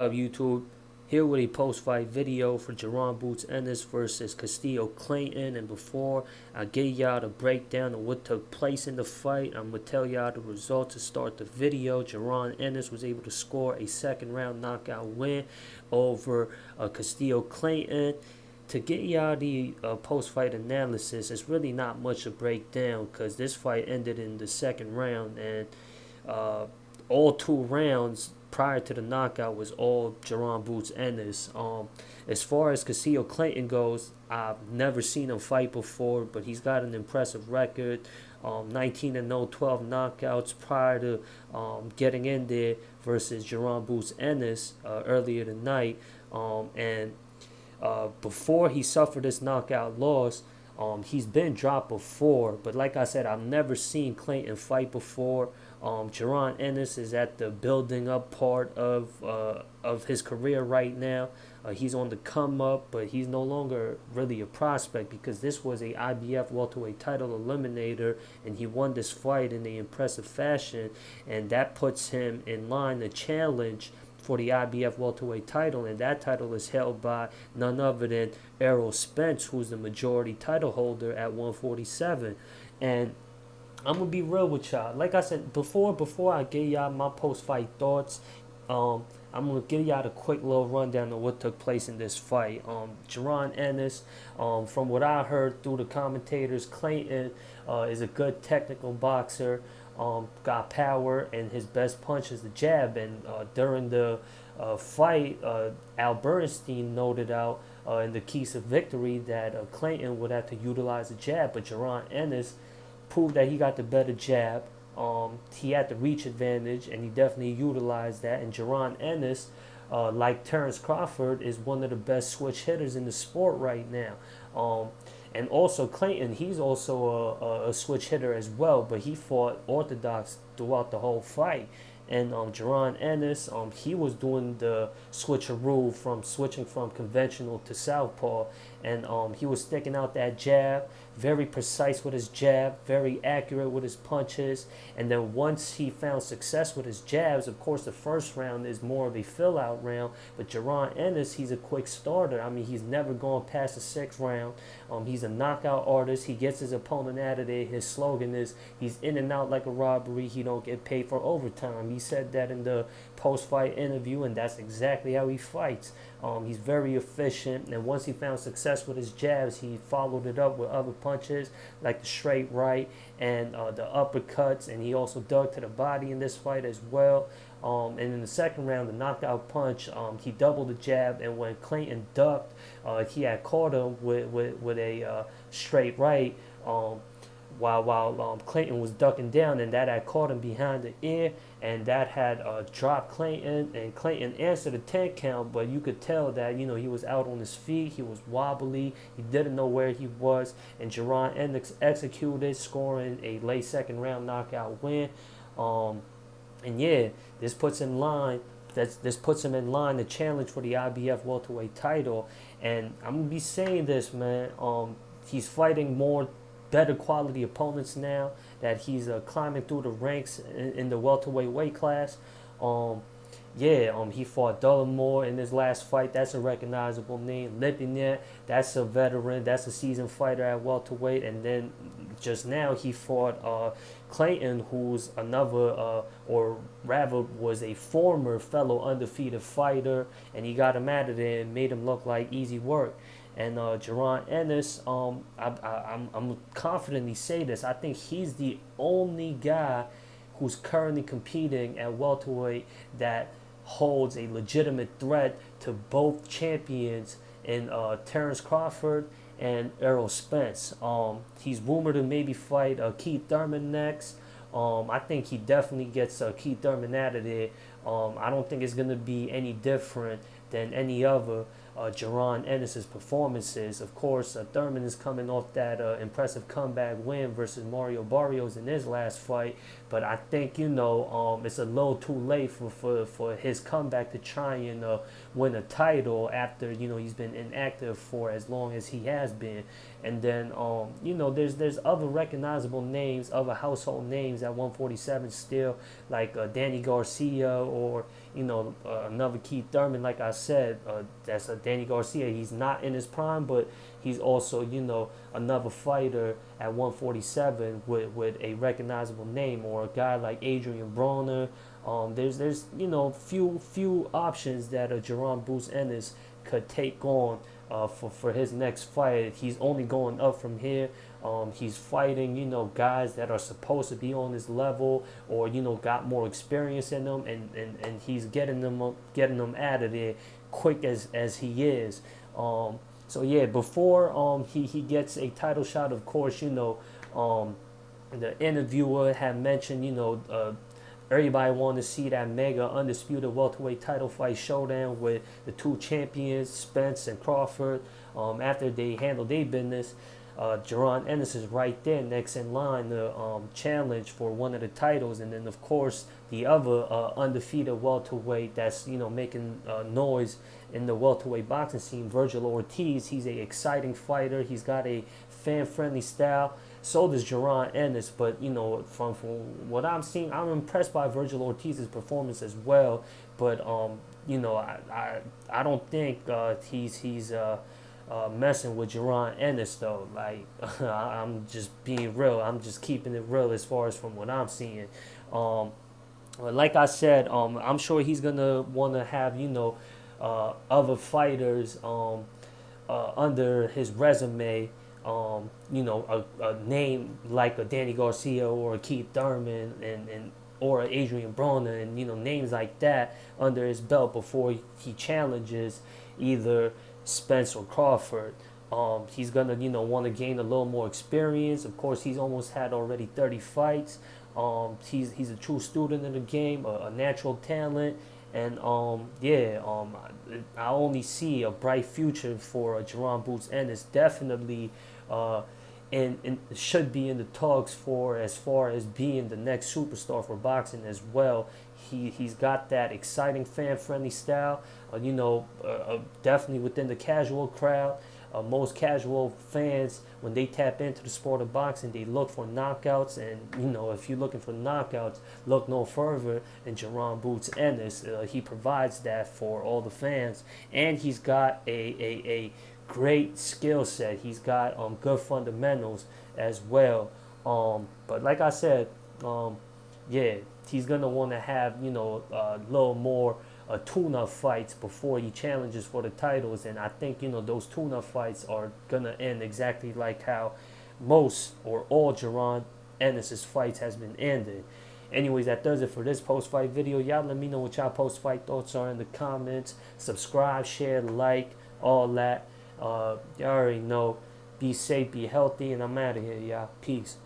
Of YouTube, here with a post-fight video for Jaron Ennis versus Custio Clayton. And before I get y'all the breakdown of what took place in the fight, I'm going to tell y'all the result to start the video. Jaron Ennis was able to score a second round knockout win over Custio Clayton. To get y'all the post-fight analysis, it's really not much to break down because this fight ended in the second round, and uh, all two rounds prior to the knockout was all Jaron Ennis. As far as Custio Clayton goes, I've never seen him fight before, but he's got an impressive record. 19-0, 12 knockouts prior to getting in there versus Jaron Ennis earlier tonight. And before he suffered this knockout loss, he's been dropped before, but like I said, I've never seen Clayton fight before. Jaron Ennis is at the building up part of his career right now. He's on the come up, but he's no longer really a prospect because this was a IBF welterweight title eliminator, and he won this fight in an impressive fashion, and that puts him in line to challenge for the IBF welterweight title, and that title is held by none other than Errol Spence, who's the majority title holder at 147. And I'm gonna be real with y'all. Like I said before I give y'all my post-fight thoughts, I'm gonna give y'all a quick little rundown of what took place in this fight. Jaron Ennis, from what I heard through the commentators, Clayton is a good technical boxer. Got power, and his best punch is the jab. And during the fight, Al Bernstein noted out in the keys of victory that Clayton would have to utilize the jab, but Jaron Ennis proved that he got the better jab. He had the reach advantage, and he definitely utilized that. And Jaron Ennis, like Terrence Crawford, is one of the best switch hitters in the sport right now. And also Clayton, he's also a switch hitter as well, but he fought orthodox throughout the whole fight. And Jaron Ennis, he was doing the switcheroo from switching from conventional to southpaw, and he was sticking out that jab, very precise with his jab, very accurate with his punches. And then once he found success with his jabs, of course the first round is more of a fill-out round, but Jaron Ennis, he's a quick starter. I mean, he's never gone past the sixth round. He's a knockout artist. He gets his opponent out of there. His slogan is, he's in and out like a robbery. He don't get paid for overtime. He said that in the post-fight interview, and that's exactly how he fights. He's very efficient, and once he found success with his jabs, he followed it up with other punches like the straight right and the uppercuts, and he also dug to the body in this fight as well. And in the second round, the knockout punch, he doubled the jab, and when Clayton ducked, he had caught him with a straight right. While Clayton was ducking down, and that had caught him behind the ear, and that had dropped Clayton, and Clayton answered a 10 count, but you could tell that, you know, he was out on his feet, he was wobbly, he didn't know where he was, and Jaron Ennis executed, scoring a late second round knockout win. And yeah, this puts him in line. This puts him in line to challenge for the IBF welterweight title, and I'm gonna be saying this, man. He's fighting more better quality opponents now that he's climbing through the ranks in the welterweight weight class. He fought Dullamore in his last fight. That's a recognizable name. Lipinet, that's a veteran. That's a seasoned fighter at welterweight. And then just now he fought Clayton, who's another, or rather was a former fellow undefeated fighter, and he got him out of there and made him look like easy work. And Jaron Ennis, I'm confidently say this. I think he's the only guy who's currently competing at welterweight that holds a legitimate threat to both champions in Terrence Crawford and Errol Spence. He's rumored to maybe fight Keith Thurman next. I think he definitely gets Keith Thurman out of there. I don't think it's going to be any different than any other Jaron Ennis' performances. Of course, Thurman is coming off that impressive comeback win versus Mario Barrios in his last fight, but I think, you know, it's a little too late for his comeback to try and win a title after, you know, he's been inactive for as long as he has been. And then, you know, there's other recognizable names, other household names at 147 still, like Danny Garcia or, another Keith Thurman, like I said, that's a Danny Garcia. He's not in his prime, but he's also, another fighter at 147 with a recognizable name, or a guy like Adrian Broner. There's few options that Jaron Bruce Ennis could take on for his next fight. He's only going up from here. He's fighting, guys that are supposed to be on his level, or got more experience in them, and he's getting them out of there quick as he is. So yeah, before he gets a title shot, of course, the interviewer had mentioned, everybody wanted to see that mega undisputed welterweight title fight showdown with the two champions, Spence and Crawford. After they handled their business, Jaron Ennis is right there next in line to challenge for one of the titles. And then, of course, the other undefeated welterweight that's, making noise in the welterweight boxing scene, Virgil Ortiz. He's an exciting fighter. He's got a fan-friendly style. So does Jaron Ennis, but from what I'm seeing, I'm impressed by Virgil Ortiz's performance as well. But I don't think he's messing with Jaron Ennis though. Like I'm just being real. I'm just keeping it real as far as from what I'm seeing. Like I said, I'm sure he's gonna want to have other fighters under his resume. A name like a Danny Garcia or a Keith Thurman and or Adrian Broner, and names like that under his belt before he challenges either Spence or Crawford. He's gonna want to gain a little more experience. Of course, he's almost had already 30 fights. He's a true student in the game, a natural talent. And I only see a bright future for Jaron Boots Ennis. Definitely, and should be in the talks for as far as being the next superstar for boxing as well. He's got that exciting fan-friendly style. Definitely within the casual crowd. Most casual fans, when they tap into the sport of boxing, they look for knockouts. And, if you're looking for knockouts, look no further than Jaron Boots Ennis. He provides that for all the fans. And he's got a great skill set. He's got good fundamentals as well. But like I said, he's going to want to have, a little more tune-up fights before he challenges for the titles. And I think, those tune-up fights are going to end exactly like how most or all Jaron Ennis' fights has been ended. Anyways, that does it for this post-fight video. Y'all let me know what y'all post-fight thoughts are in the comments. Subscribe, share, like, all that. Y'all already know. Be safe, be healthy, and I'm out of here, y'all. Peace.